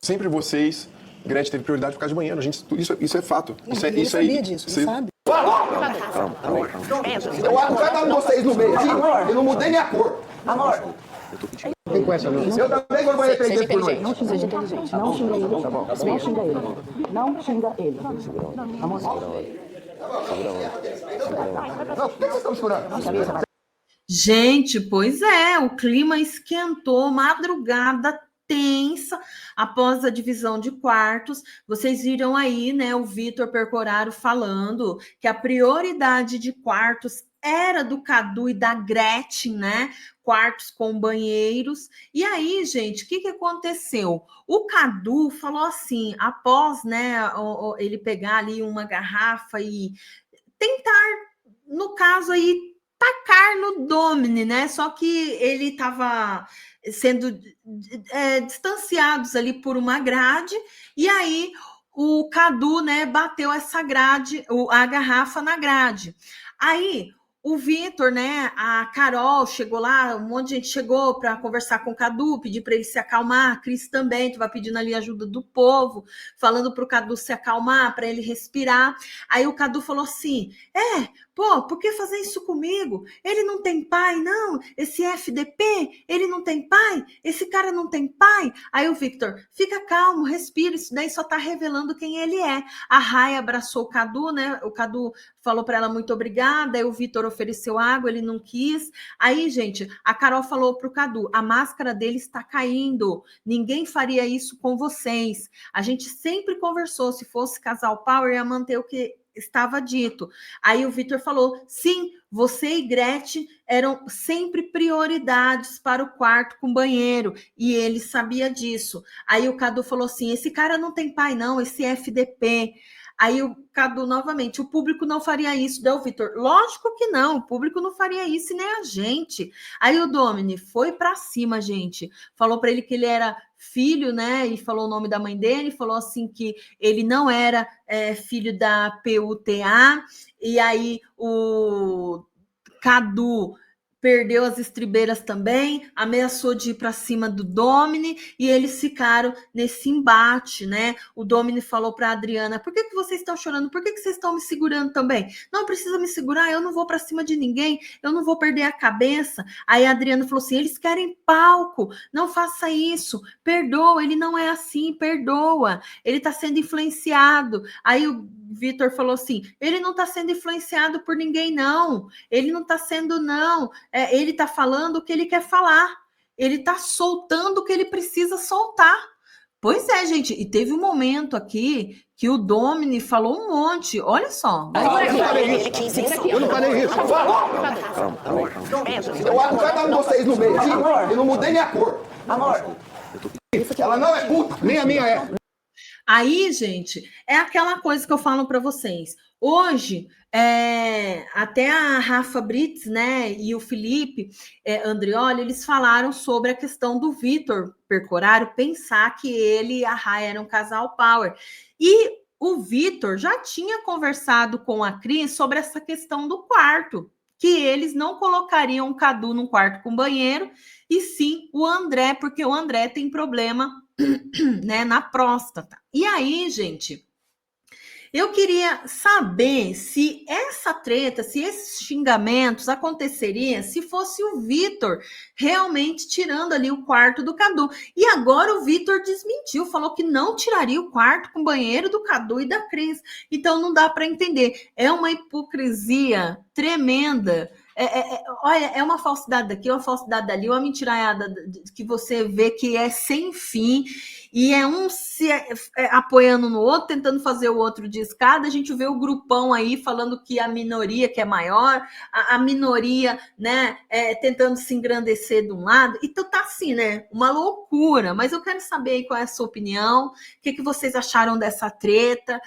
Sempre vocês, Gretchen teve prioridade por causa de banheiro. Isso é fato. Ele sabia disso, não sabe? Eu ando cada um de vocês no meio aqui, eu não mudei minha cor. Amor, Vem com essa, não. Eu também vou no banheiro 3 vezes por noite. não seja inteligente. Não xinga ele. Tá bom. Não xinga ele. Não xinga ele. Amor, Não, por que vocês estão segurando? Gente, pois é, o clima esquentou, madrugada tensa após a divisão de quartos. Vocês viram aí, né, o Vitor Percoraro falando que a prioridade de quartos era do Cadu e da Gretchen, né? Quartos com banheiros. E aí, gente, o que aconteceu? O Cadu falou assim, após, né, ele pegar ali uma garrafa e tentar, no caso aí, tacar no Domini, né? Só que ele estava sendo distanciados ali por uma grade, e aí o Cadu, né, bateu essa grade, a garrafa na grade. Aí o Vitor, né, a Carol chegou lá, um monte de gente chegou para conversar com o Cadu, pedir para ele se acalmar, a Cris também estava pedindo ali ajuda do povo, falando para o Cadu se acalmar, para ele respirar. Aí o Cadu falou assim, pô, por que fazer isso comigo? Ele não tem pai, não? Esse FDP, ele não tem pai? Esse cara não tem pai? Aí o Victor, fica calmo, respira, isso daí só tá revelando quem ele é. A Rai abraçou o Cadu, né? O Cadu falou para ela muito obrigada, aí o Vitor ofereceu água, ele não quis. Aí, gente, a Carol falou pro Cadu, a máscara dele está caindo, ninguém faria isso com vocês. A gente sempre conversou, se fosse casal power, ia manter o que estava dito. Aí o Vitor falou, sim, você e Gretchen eram sempre prioridades para o quarto com banheiro, e ele sabia disso. Aí o Cadu falou assim, esse cara não tem pai não, esse FDP. Aí o Cadu novamente, o público não faria isso, deu o Vitor, lógico que não, o público não faria isso e nem a gente. Aí o Domini foi para cima, gente, falou para ele que ele era filho, né, e falou o nome da mãe dele, falou assim que ele não era filho da PUTA, e aí o Cadu perdeu as estribeiras também, ameaçou de ir para cima do Domini, e eles ficaram nesse embate, né? O Domini falou para a Adriana, por que vocês estão chorando? Por que vocês estão me segurando também? Não precisa me segurar, eu não vou para cima de ninguém, eu não vou perder a cabeça. Aí a Adriana falou assim, eles querem palco, não faça isso, perdoa, ele não é assim, perdoa, ele está sendo influenciado. Aí o Vitor falou assim, ele não está sendo influenciado por ninguém, não, ele não está sendo, não, ele está falando o que ele quer falar, ele está soltando o que ele precisa soltar. Pois é, gente, e teve um momento aqui que o Domini falou um monte, olha só. Eu não falei isso. Eu ando cada um de vocês no meio aqui, eu não mudei minha cor. amor. Ela não é puta, nem a minha é. Aí, gente, é aquela coisa que eu falo para vocês. Hoje, até a Rafa Brits, né, e o Felipe Andrioli, eles falaram sobre a questão do Vitor Percoraro pensar que ele e a Rai eram um casal power. E o Vitor já tinha conversado com a Cris sobre essa questão do quarto, que eles não colocariam o Cadu num quarto com banheiro, e sim o André, porque o André tem problema, né, na próstata. E aí, gente, eu queria saber se essa treta, se esses xingamentos aconteceriam se fosse o Vitor realmente tirando ali o quarto do Cadu. E agora o Vitor desmentiu, falou que não tiraria o quarto com o banheiro do Cadu e da Cris. Então não dá para entender. É uma hipocrisia tremenda. Olha, é uma falsidade daqui, uma falsidade dali, uma mentiraiada que você vê que é sem fim, e é um se apoiando no outro, tentando fazer o outro de escada. A gente vê o grupão aí falando que a minoria que é maior, a minoria, né, tentando se engrandecer de um lado. Então tá assim, né, uma loucura. Mas eu quero saber aí qual é a sua opinião, o que vocês acharam dessa treta.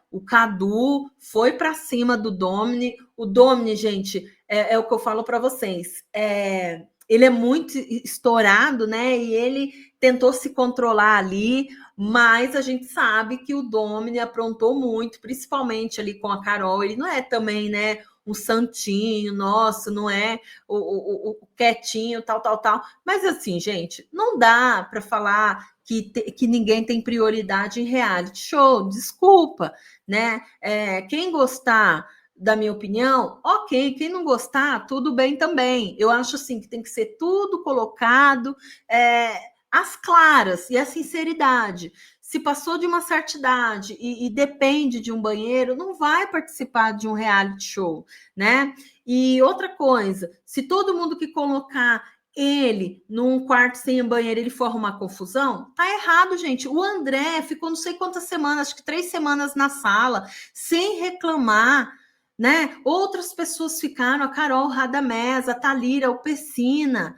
O Cadu foi para cima do Domini. O Domini, gente, é o que eu falo para vocês. Ele é muito estourado, né? E ele tentou se controlar ali, mas a gente sabe que o Domini aprontou muito, principalmente ali com a Carol. Ele não é também, né, um santinho, nossa, não é o quietinho, tal. Mas assim, gente, não dá para falar que ninguém tem prioridade em reality show, desculpa, né? Quem gostar da minha opinião, ok, quem não gostar, tudo bem também. Eu acho assim que tem que ser tudo colocado às claras e a sinceridade. Se passou de uma certa idade e depende de um banheiro, não vai participar de um reality show, né? E outra coisa, se todo mundo que colocar ele num quarto sem banheiro, ele for arrumar confusão, tá errado, gente. O André ficou não sei quantas semanas, acho que 3 semanas na sala, sem reclamar, né? Outras pessoas ficaram, a Carol Radamés, a Thalira, o Pessina.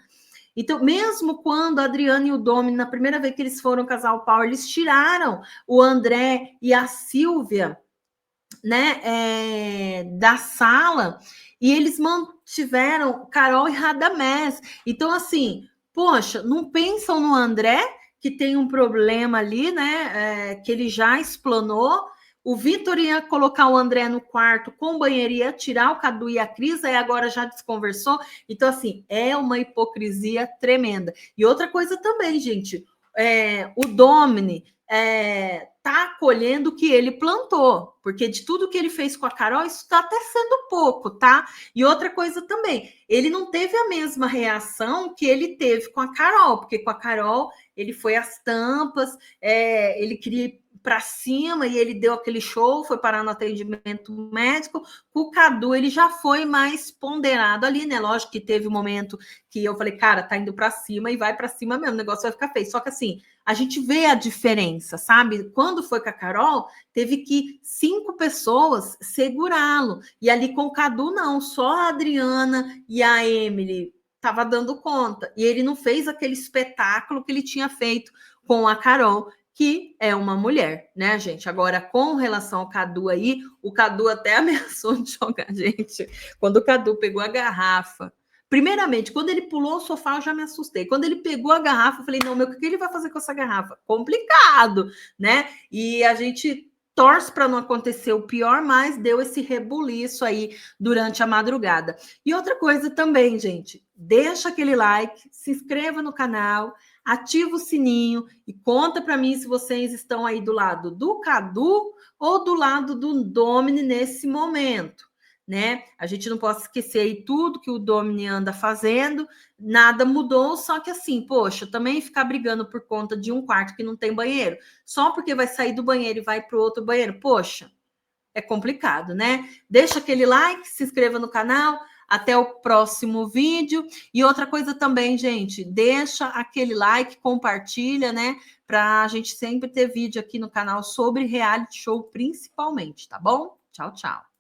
Então, mesmo quando a Adriana e o Domini, na primeira vez que eles foram casal power, eles tiraram o André e a Silvia, né, da sala, e eles mantiveram Carol e Radamés. Então, assim, poxa, não pensam no André, que tem um problema ali, né, que ele já explanou. O Vitor ia colocar o André no quarto com banheiro, ia tirar o Cadu e a Cris, aí agora já desconversou. Então, assim, é uma hipocrisia tremenda. E outra coisa também, gente, o Domini tá colhendo o que ele plantou, porque de tudo que ele fez com a Carol, isso tá até sendo pouco, tá? E outra coisa também, ele não teve a mesma reação que ele teve com a Carol, porque com a Carol ele foi às tampas, ele queria ir para cima e ele deu aquele show, foi parar no atendimento médico. Com o Cadu, ele já foi mais ponderado ali, né? Lógico que teve um momento que eu falei, cara, tá indo para cima e vai para cima mesmo, o negócio vai ficar feio. Só que assim, a gente vê a diferença, sabe? Quando foi com a Carol, teve que 5 pessoas segurá-lo. E ali com o Cadu, não, só a Adriana e a Emily tava dando conta. E ele não fez aquele espetáculo que ele tinha feito com a Carol, que é uma mulher, né, gente? Agora, com relação ao Cadu aí, o Cadu até ameaçou de jogar, gente. Quando o Cadu pegou a garrafa, primeiramente, quando ele pulou o sofá, eu já me assustei. Quando ele pegou a garrafa, eu falei, não, meu, o que ele vai fazer com essa garrafa? Complicado, né? E a gente torce para não acontecer o pior, mas deu esse rebuliço aí durante a madrugada. E outra coisa também, gente, deixa aquele like, se inscreva no canal, ativa o sininho e conta para mim se vocês estão aí do lado do Cadu ou do lado do Domini nesse momento, né? A gente não pode esquecer aí tudo que o Domini anda fazendo, nada mudou, só que assim, poxa, também ficar brigando por conta de um quarto que não tem banheiro, só porque vai sair do banheiro e vai para o outro banheiro, poxa, é complicado, né? Deixa aquele like, se inscreva no canal. Até o próximo vídeo. E outra coisa também, gente, deixa aquele like, compartilha, né? Para a gente sempre ter vídeo aqui no canal sobre reality show, principalmente, tá bom? Tchau, tchau.